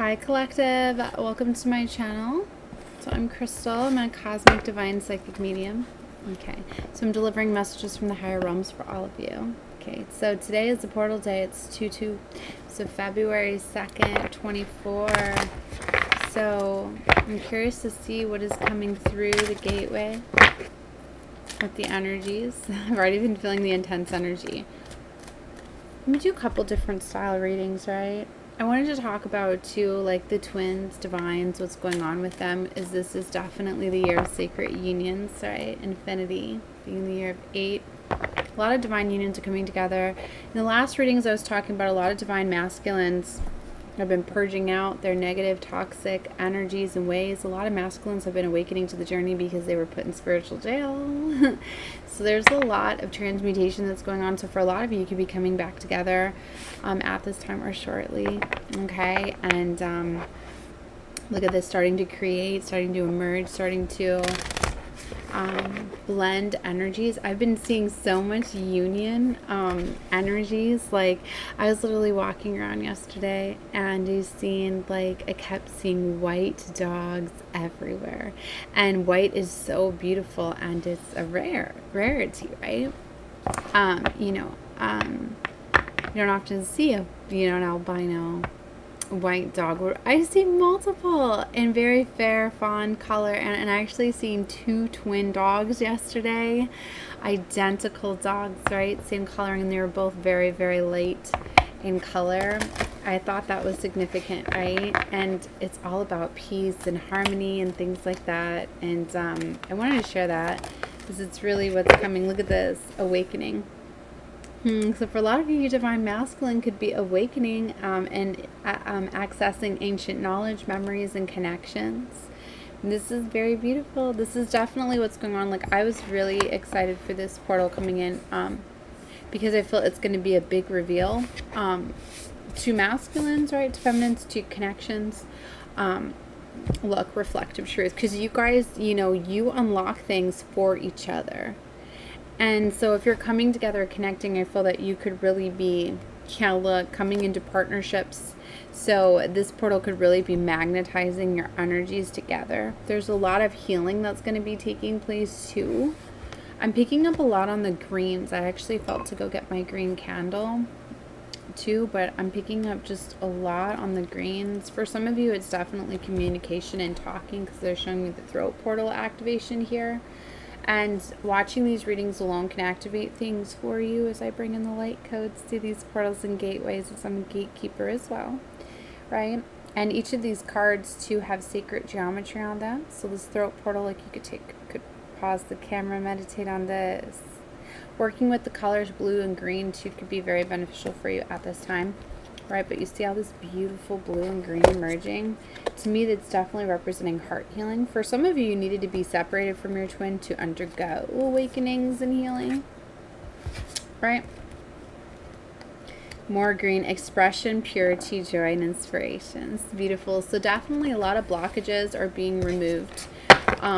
Hi Collective, welcome to my channel. So I'm Crystal, I'm a cosmic divine psychic medium. Okay, so I'm delivering messages from the higher realms for all of you. Okay, so today is the portal day, it's 2/2, so February 2nd, 24. So I'm curious to see what is coming through the gateway with the energies. I've already been feeling the intense energy. Let me do a couple different style readings, right? I wanted to talk about too, like the twins, divines, what's going on with them. This is definitely the year of sacred unions, right? Infinity being the year of 8. A lot of divine unions are coming together. In the last readings I was talking about, a lot of divine masculines have been purging out their negative, toxic energies and ways. A lot of masculines have been awakening to the journey because they were put in spiritual jail. So there's a lot of transmutation that's going on. So for a lot of you, you could be coming back together at this time or shortly. Okay, and look at this, starting to create, starting to emerge, starting to blend energies. I've been seeing so much union energies. Like I was literally walking around yesterday and I kept seeing white dogs everywhere, and white is so beautiful and it's a rarity, right? You don't often see an albino white dog. I see multiple in very fair fawn color, and I actually seen 2 twin dogs yesterday, identical dogs, right, same coloring, and they were both very, very light in color. I thought that was significant, right? And it's all about peace and harmony and things like that, and I wanted to share that because it's really what's coming. Look at this, awakening. So for a lot of you, divine masculine could be awakening and accessing ancient knowledge, memories, and connections. And this is very beautiful. This is definitely what's going on. Like I was really excited for this portal coming in because I feel it's going to be a big reveal to masculines, right? To feminines, to connections. Look, reflective truth. Because you guys, you unlock things for each other. And so if you're coming together, connecting, I feel that you could really be coming into partnerships. So this portal could really be magnetizing your energies together. There's a lot of healing that's going to be taking place too. I'm picking up a lot on the greens. I actually felt to go get my green candle too, but I'm picking up just a lot on the greens. For some of you, it's definitely communication and talking because they're showing me the throat portal activation here. And watching these readings alone can activate things for you as I bring in the light codes to these portals and gateways, as I'm a gatekeeper as well, right? And each of these cards too have sacred geometry on them. So this throat portal, like you could pause the camera, meditate on this. Working with the colors blue and green too could be very beneficial for you at this time, right? But you see all this beautiful blue and green emerging. To me, that's definitely representing heart healing. For some of you, you needed to be separated from your twin to undergo awakenings and healing, right? More green, expression, purity, joy, and inspiration. It's beautiful. So definitely a lot of blockages are being removed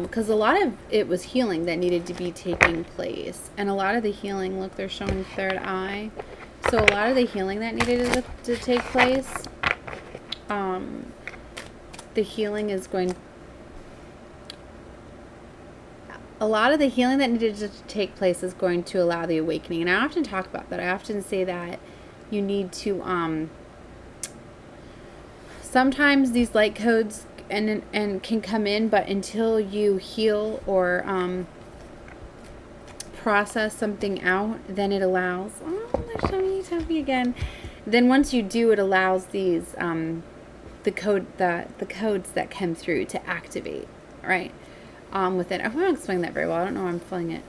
because a lot of it was healing that needed to be taking place. And a lot of the healing, look, they're showing third eye. So a lot of the healing that needed to take place, the healing is going, a lot of the healing that needed to take place is going to allow the awakening. And I often talk about that. I often say that you need to, sometimes these light codes and can come in, but until you heal or process something out, then it allows, show me again. Then once you do, it allows these the codes that come through to activate, right? Within, I won't explain that very well. I don't know. I'm feeling it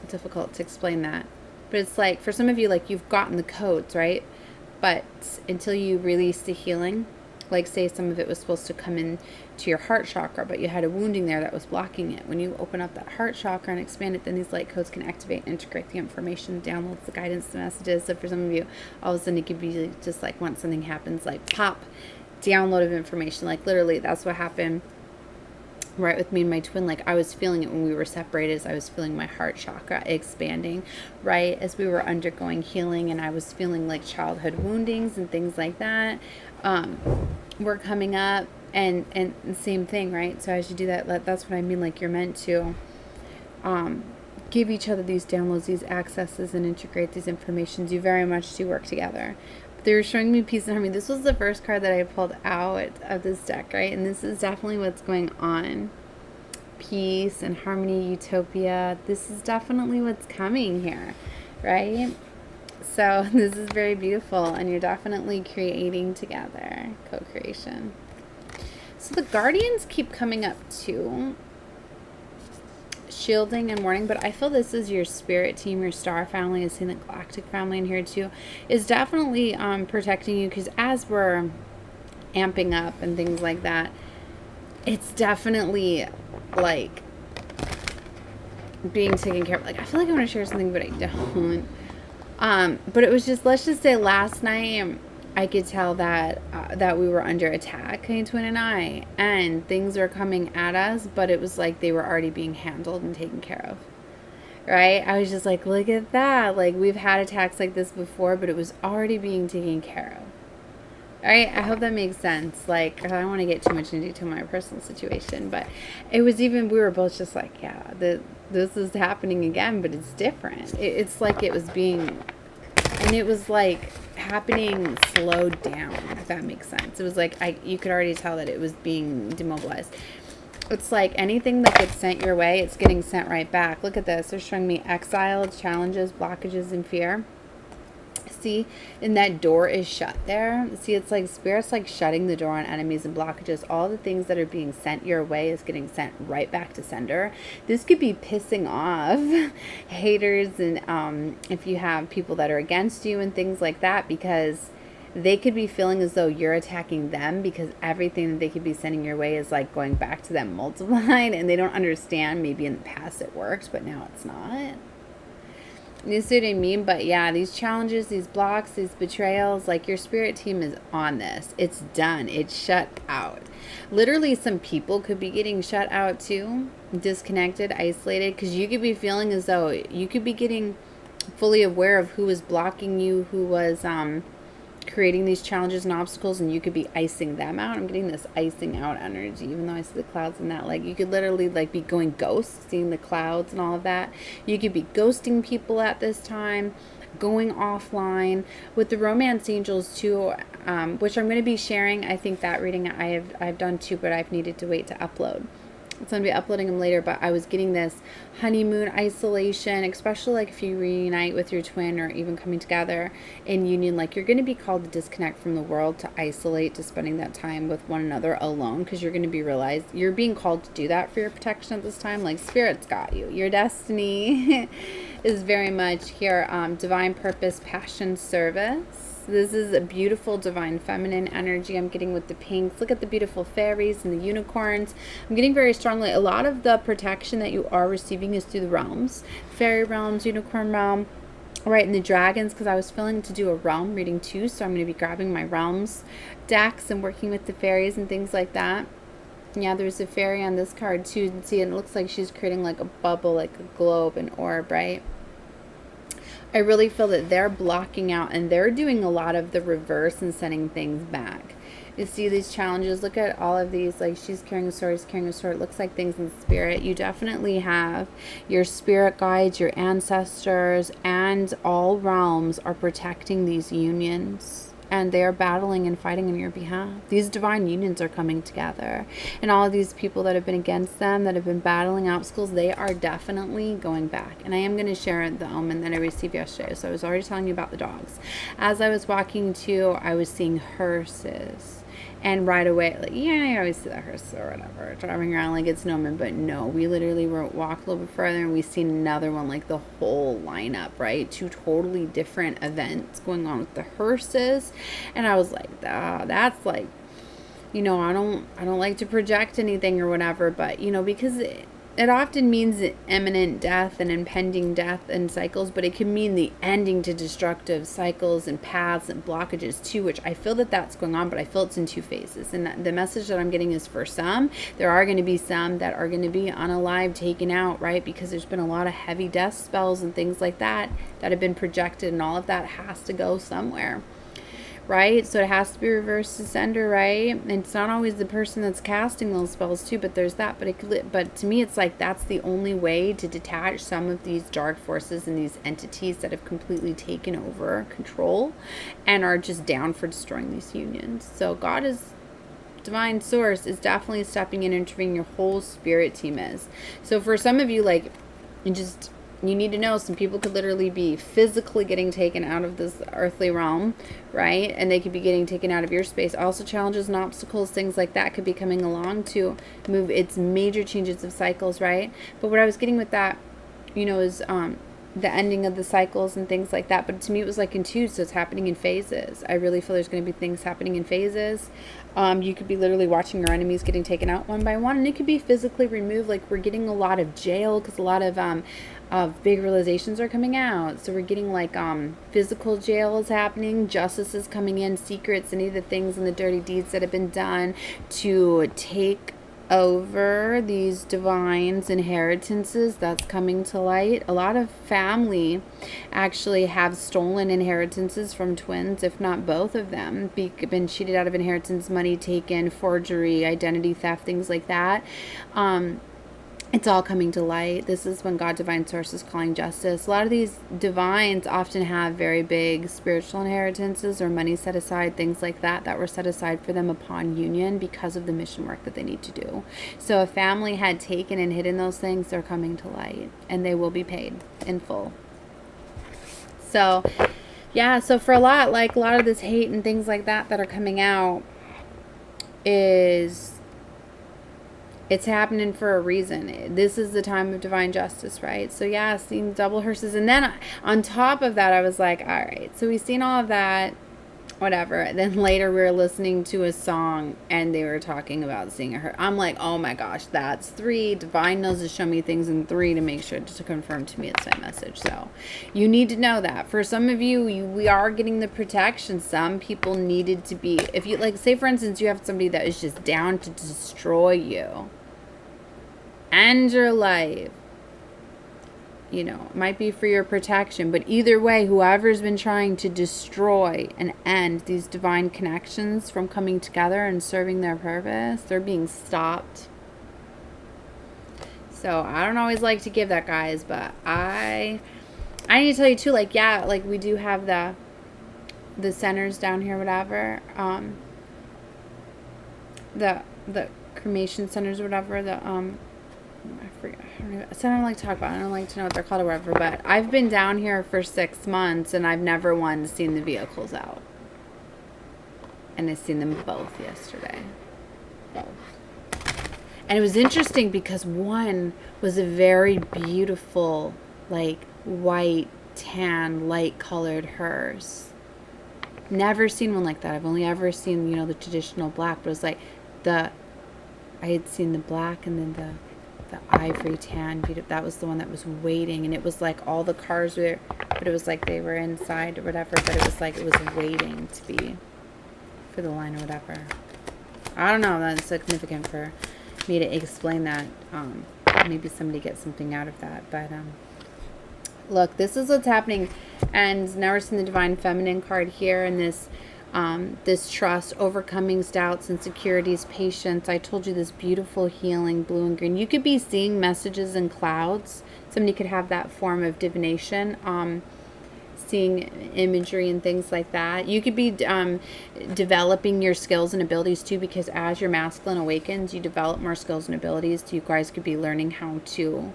difficult to explain that, but it's like for some of you, like you've gotten the codes, right? But until you release the healing, like say some of it was supposed to come in to your heart chakra, but you had a wounding there that was blocking it. When you open up that heart chakra and expand it, then these light codes can activate and integrate the information, downloads the guidance, the messages. So for some of you, all of a sudden it could be just like once something happens, like pop, download of information. Like literally that's what happened right with me and my twin. Like I was feeling it when we were separated, as I was feeling my heart chakra expanding, right, as we were undergoing healing, and I was feeling like childhood woundings and things like that. were coming up, and the same thing, right? So as you do that, that's what I mean, like you're meant to give each other these downloads, these accesses, and integrate these informations. You very much do work together. But they were showing me peace and harmony. This was the first card that I pulled out of this deck, right? And this is definitely what's going on. Peace and harmony, utopia. This is definitely what's coming here, right? So this is very beautiful, and you're definitely creating together, co-creation. So the guardians keep coming up too, shielding and warning, but I feel this is your spirit team, your star family. Is seeing the galactic family in here too, is definitely protecting you, because as we're amping up and things like that, it's definitely like being taken care of. Like, I feel like I want to share something, but I don't. But it was just, let's just say last night, I could tell that that we were under attack, Twin and I, and things were coming at us, but it was like they were already being handled and taken care of, right? I was just like, look at that. Like, we've had attacks like this before, but it was already being taken care of. All right, I hope that makes sense. Like, I don't want to get too much into detail my personal situation, but it was even, we were both just like, yeah, this is happening again, but it's different. It's like it was being, and it was like happening slowed down, if that makes sense. It was like, you could already tell that it was being demobilized. It's like anything that gets sent your way, it's getting sent right back. Look at this. They're showing me exile, challenges, blockages, and fear. See, and that door is shut there. See, it's like spirit's like shutting the door on enemies and blockages. All the things that are being sent your way is getting sent right back to sender. This could be pissing off haters, and if you have people that are against you and things like that, because they could be feeling as though you're attacking them, because everything that they could be sending your way is like going back to them multiplied, and they don't understand. Maybe in the past it worked, but now it's not. You see what I mean? But yeah, these challenges, these blocks, these betrayals, like your spirit team is on this. It's done. It's shut out. Literally, some people could be getting shut out too, disconnected, isolated, because you could be feeling as though you could be getting fully aware of who was blocking you, who was creating these challenges and obstacles, and you could be icing them out. I'm getting this icing out energy, even though I see the clouds and that. Like, you could literally like be going ghost, seeing the clouds and all of that. You could be ghosting people at this time, going offline. With the romance angels too, which I'm going to be sharing. I think that reading I've done too, but I've needed to wait to upload. So I'm going to be uploading them later, but I was getting this honeymoon isolation, especially like if you reunite with your twin or even coming together in union, like you're going to be called to disconnect from the world, to isolate, to spending that time with one another alone, because you're going to be realized you're being called to do that for your protection at this time. Like, spirit's got you. Your destiny is very much here. Divine purpose, passion, service. This is a beautiful divine feminine energy I'm getting with the pinks. Look at the beautiful fairies and the unicorns. I'm getting very strongly, a lot of the protection that you are receiving is through the realms. Fairy realms, unicorn realm, right, and the dragons, because I was feeling to do a realm reading too, so I'm going to be grabbing my realms decks and working with the fairies and things like that. Yeah, there's a fairy on this card too. You can see it looks like she's creating like a bubble, like a globe, an orb, right? I really feel that they're blocking out, and they're doing a lot of the reverse and sending things back. You see these challenges. Look at all of these. Like, she's carrying a sword, he's carrying a sword. It looks like things in spirit. You definitely have your spirit guides, your ancestors, and all realms are protecting these unions. And they are battling and fighting on your behalf. These divine unions are coming together. And all of these people that have been against them, that have been battling obstacles, they are definitely going back. And I am going to share the omen that I received yesterday. So I was already telling you about the dogs. As I was walking to, I was seeing hearses. And right away, like, yeah, I always see the hearse or whatever, driving around like it's Noman, but no, we literally walked a little bit further and we seen another one, like the whole lineup, right? Two totally different events going on with the hearses. And I was like, that's like, you know, I don't like to project anything or whatever, but, you know, because it often means imminent death and impending death and cycles, but it can mean the ending to destructive cycles and paths and blockages too, which I feel that that's going on, but I feel it's in two phases. And the message that I'm getting is, for some, there are going to be some that are going to be unalive, taken out, right? Because there's been a lot of heavy death spells and things like that that have been projected, and all of that has to go somewhere. right? So it has to be reversed to sender, right? And it's not always the person that's casting those spells too, but there's that. But to me, it's like that's the only way to detach some of these dark forces and these entities that have completely taken over control and are just down for destroying these unions. So God is divine source is definitely stepping in and intervening. Your whole spirit team is. So for some of you, like, you need to know some people could literally be physically getting taken out of this earthly realm, right? And they could be getting taken out of your space. Also challenges and obstacles, things like that could be coming along to move. It's major changes of cycles, right? But what I was getting with that, is the ending of the cycles and things like that. But to me, it was like in twos, so it's happening in phases. I really feel there's going to be things happening in phases. You could be literally watching your enemies getting taken out one by one, and it could be physically removed. Like we're getting a lot of jail because a lot of big realizations are coming out. So we're getting like physical jail is happening, justice is coming in, secrets, any of the things and the dirty deeds that have been done to take over these divines inheritances that's coming to light. A lot of family actually have stolen inheritances from twins, if not both of them, been cheated out of inheritance money, taken, forgery, identity theft, things like that. It's all coming to light. This is when God Divine Source is calling justice. A lot of these divines often have very big spiritual inheritances or money set aside, things like that, that were set aside for them upon union because of the mission work that they need to do. So if family had taken and hidden those things, they're coming to light and they will be paid in full. So, yeah, so for a lot of this hate and things like that are coming out it's happening for a reason. This is the time of divine justice, right? So yeah, seeing double hearses. And then on top of that, I was like, all right, so we've seen all of that, whatever. And then later we were listening to a song and they were talking about seeing a hearse. I'm like, oh my gosh, that's 3. Divine knows to show me things in 3 to make sure to confirm to me it's my message. So you need to know that. For some of you, we are getting the protection. Some people needed to be, if you like, say for instance, you have somebody that is just down to destroy you. End your life, might be for your protection, but either way, whoever's been trying to destroy and end these divine connections from coming together and serving their purpose, they're being stopped. So I don't always like to give that, guys, but I need to tell you too, like, yeah, like we do have the centers down here, whatever, the cremation centers or whatever, I forget. I don't like to talk about it. I don't like to know what they're called or whatever. But I've been down here for 6 months and I've never once seen the vehicles out. And I've seen them both yesterday. Both. And it was interesting because one was a very beautiful, like, white, tan, light colored hearse. Never seen one like that. I've only ever seen, the traditional black. But it was like I had seen the black and then the ivory tan, that was the one that was waiting, and it was like all the cars were, but it was like they were inside or whatever, but it was like it was waiting to be for the line or whatever. I don't know, that's significant for me to explain that. Maybe somebody gets something out of that, but look, this is what's happening. And now we're seeing the Divine Feminine card here, and this trust, overcoming doubts, insecurities, patience. I told you this beautiful healing, blue and green. You could be seeing messages in clouds. Somebody could have that form of divination, seeing imagery and things like that. You could be developing your skills and abilities too, because as your masculine awakens, you develop more skills and abilities. So you guys could be learning how to,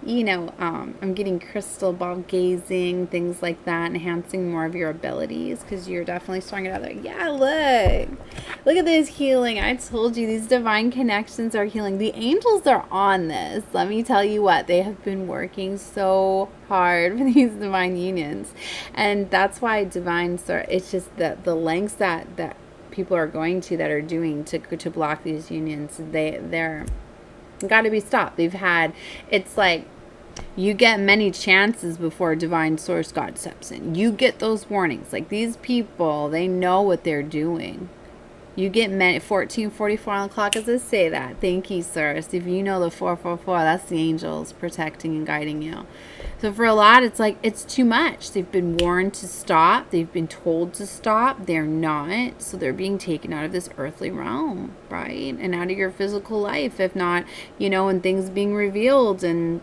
I'm getting crystal ball gazing, things like that, enhancing more of your abilities because you're definitely strong out there. Yeah, look at this healing. I told you these divine connections are healing. The angels are on this. Let me tell you what, they have been working so hard for these divine unions, and that's why it's just the lengths that people are going to, that are doing to block these unions. They're got to be stopped. It's like you get many chances before divine source God steps in. You get those warnings. Like, these people, they know what they're doing. You get 1444 on the clock as I say that. Thank you, sir. So if you know the 444, that's the angels protecting and guiding you. So for a lot, it's like, it's too much. They've been warned to stop. They've been told to stop. They're not. So they're being taken out of this earthly realm, right? And out of your physical life. If not, and things being revealed and,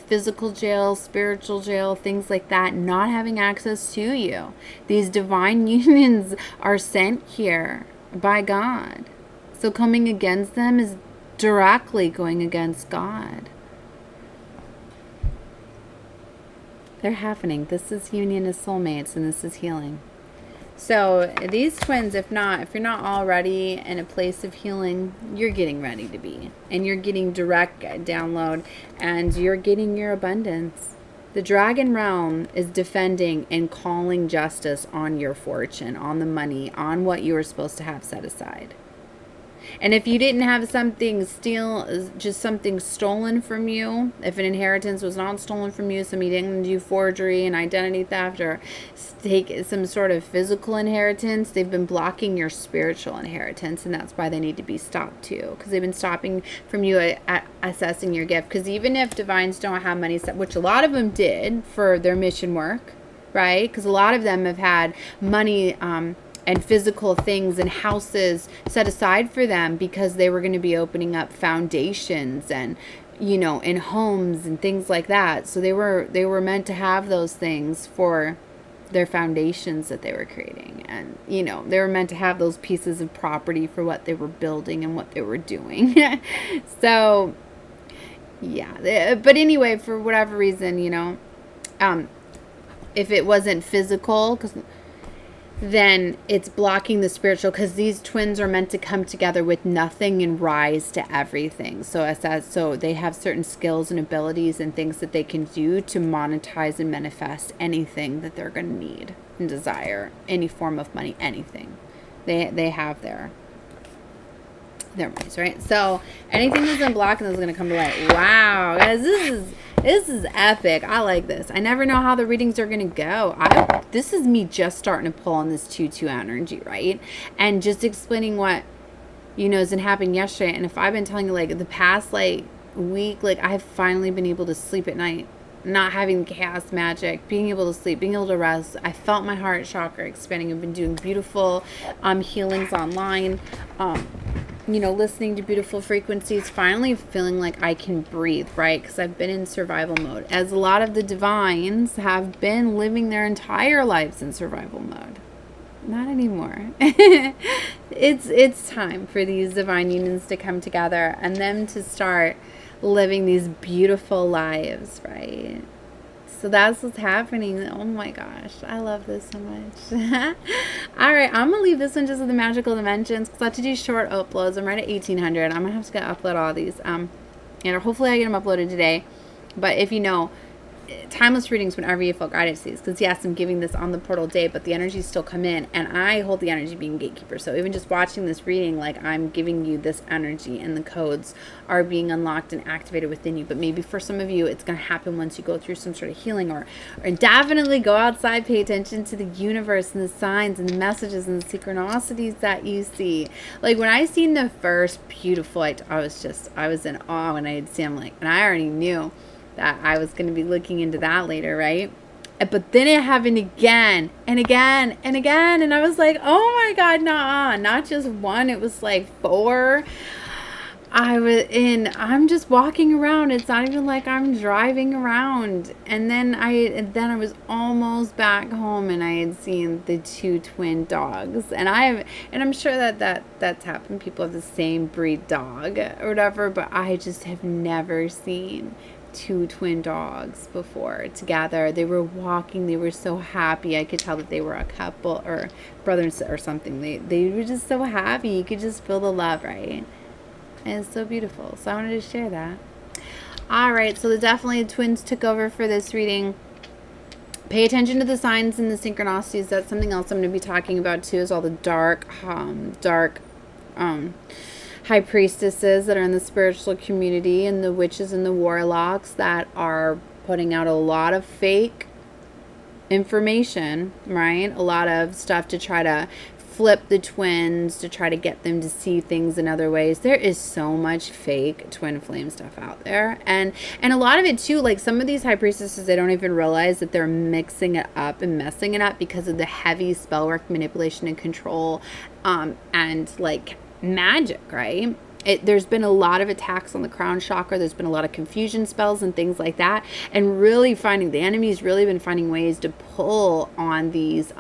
physical jail, spiritual jail, things like that, not having access to you. These divine unions are sent here by God. So coming against them is directly going against God. They're happening. This is union as soulmates, and this is healing. So these twins, if you're not already in a place of healing, you're getting ready to be. And you're getting direct download, and you're getting your abundance. The dragon realm is defending and calling justice on your fortune, on the money, on what you were supposed to have set aside. And if you didn't have something stolen from you, if an inheritance was not stolen from you, somebody didn't do forgery and identity theft or take some sort of physical inheritance, they've been blocking your spiritual inheritance, and that's why they need to be stopped too, because they've been stopping from you at assessing your gift. Because even if divines don't have money set, which a lot of them did for their mission work, right? Because a lot of them have had money and physical things and houses set aside for them because they were going to be opening up foundations and, in homes and things like that. So they were meant to have those things for their foundations that they were creating. And, they were meant to have those pieces of property for what they were building and what they were doing. So, yeah. But anyway, for whatever reason, if it wasn't physical, then it's blocking the spiritual, because these twins are meant to come together with nothing and rise to everything. So they have certain skills and abilities and things that they can do to monetize and manifest anything that they're going to need and desire, any form of money, anything. They have their ways, right? So anything that's been blocking is going to come to light. Wow, guys, this is epic. I like this. I never know how the readings are going to go. This is me just starting to pull on this 2-2 energy, right? And just explaining what, has been happening yesterday. And if I've been telling you, the past, week, I've finally been able to sleep at night, not having chaos magic, being able to sleep, being able to rest. I felt my heart chakra expanding. I've been doing beautiful healings online. Listening to beautiful frequencies, finally feeling like I can breathe, right? Because I've been in survival mode, as a lot of the divines have been living their entire lives in survival mode. Not anymore. It's time for these divine unions to come together and them to start living these beautiful lives, right? So that's what's happening. Oh my gosh, I love this so much. All right, I'm gonna leave this one just with the magical dimensions, because I have to do short uploads. I'm right at 1800. I'm gonna have to upload all these. And hopefully I get them uploaded today. But if timeless readings whenever you feel guided to these, because yes, I'm giving this on the portal day, but the energies still come in, and I hold the energy being gatekeeper. So even just watching this reading, I'm giving you this energy, and the codes are being unlocked and activated within you. But maybe for some of you, it's going to happen once you go through some sort of healing, or definitely go outside, pay attention to the universe and the signs and the messages and the synchronicities that you see. When I seen the first beautiful, I was in awe when I had seen them, and I already knew that I was going to be looking into that later, right? But then it happened again and again and again, and I was like, oh my God, not just one, it was 4. I'm just walking around. It's not even like I'm driving around. And then I was almost back home, and I had seen the 2 twin dogs. And I'm sure that's happened. People have the same breed dog or whatever, but I just have never seen 2 twin dogs before together. They were walking. They were so happy. I could tell that they were a couple or brothers or something. They were just so happy. You could just feel the love, right? And it's so beautiful. So I wanted to share that. All right. So definitely the twins took over for this reading. Pay attention to the signs and the synchronicities. That's something else I'm going to be talking about too, is all the dark high priestesses that are in the spiritual community, and the witches and the warlocks that are putting out a lot of fake information, right? A lot of stuff to try to flip the twins to try to get them to see things in other ways. There is so much fake twin flame stuff out there, and a lot of it too, like some of these high priestesses, they don't even realize that they're mixing it up and messing it up because of the heavy spell work, manipulation, and control, and like magic, right? There's been a lot of attacks on the crown chakra. There's been a lot of confusion spells and things like that. And really finding, the enemy's really been finding ways to pull on these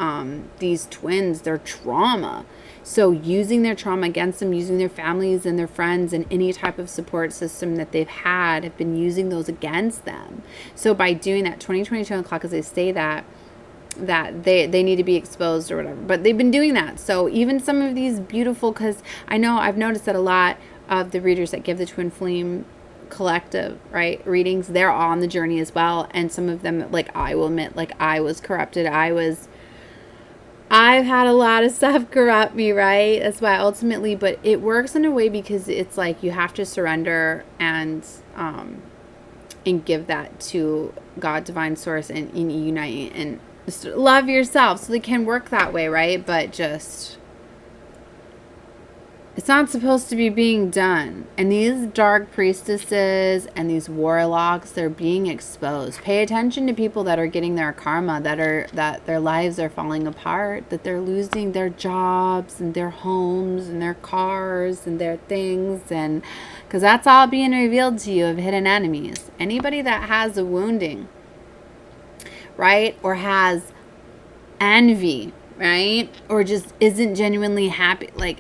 twins, their trauma. So using their trauma against them, using their families and their friends and any type of support system that they've had, have been using those against them. So by doing that, 2022 o'clock, as they say that they need to be exposed or whatever. But they've been doing that. So even some of these beautiful, because I know I've noticed that a lot of the readers that give the twin flame collective, right, readings, they're on the journey as well. And some of them, like I will admit, like I was corrupted. I've had a lot of stuff corrupt me, right? That's why ultimately, but it works in a way because it's like you have to surrender and give that to God, divine source, and unite and just love yourself. So they can work that way, right? But just, it's not supposed to be being done. And these dark priestesses and these warlocks, they're being exposed. Pay attention to people that are getting their karma, that their lives are falling apart, that they're losing their jobs and their homes and their cars and their things, and because that's all being revealed to you of hidden enemies. Anybody that has a wounding, right, or has envy, right, or just isn't genuinely happy, like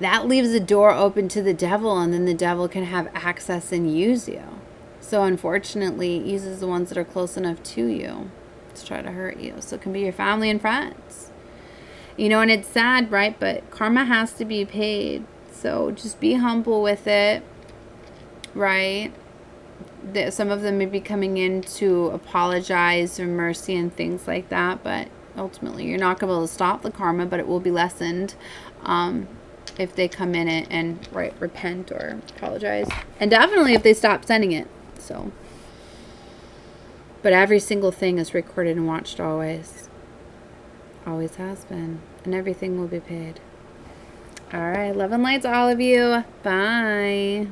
that leaves the door open to the devil, and then the devil can have access and use you. So unfortunately, it uses the ones that are close enough to you to try to hurt you. So it can be your family and friends, you know, and it's sad, right? But karma has to be paid. So just be humble with it, right? Some of them may be coming in to apologize for mercy and things like that, but ultimately you're not going to be able to stop the karma, but it will be lessened if they come in and repent or apologize, and definitely if they stop sending it. So, but every single thing is recorded and watched always has been, and everything will be paid. All right, love and light to all of you. Bye.